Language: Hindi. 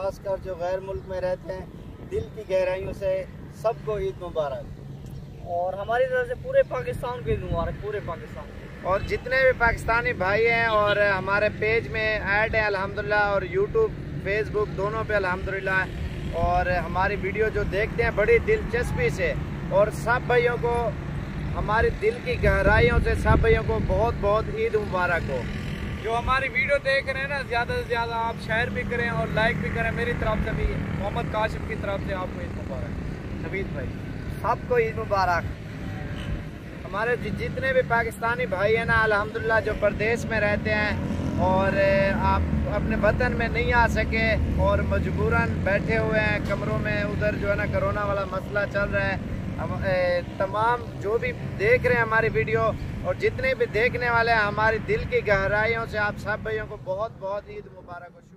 खासकर जो गैर मुल्क में रहते हैं, दिल की गहराइयों से सबको ईद मुबारक। और हमारी तरफ से पूरे पाकिस्तान को ईद मुबारक, पूरे पाकिस्तान। और जितने भी पाकिस्तानी भाई हैं और हमारे पेज में ऐड हैं अल्हम्दुलिल्लाह, और यूट्यूब फेसबुक दोनों पे अल्हम्दुलिल्लाह, और हमारी वीडियो जो देखते हैं बड़ी दिलचस्पी से, और सब भाइयों को हमारी दिल की गहराइयों से सब भाइयों को बहुत बहुत ईद मुबारक हो। जो हमारी वीडियो देख रहे हैं ना, ज़्यादा से ज़्यादा आप शेयर भी करें और लाइक भी करें। मेरी तरफ से भी, मोहम्मद काशिफ की तरफ से आपको ईद मुबारक। नवीद भाई सबको ईद मुबारक। हमारे जितने भी पाकिस्तानी भाई हैं ना अल्हम्दुलिल्लाह, जो प्रदेश में रहते हैं और आप अपने वतन में नहीं आ सके और मजबूरन बैठे हुए हैं कमरों में, उधर जो है ना कोरोना वाला मसला चल रहा है, हम तमाम जो भी देख रहे हैं हमारी वीडियो और जितने भी देखने वाले हैं, हमारी दिल की गहराइयों से आप सब भाइयों को बहुत बहुत ईद मुबारक हो।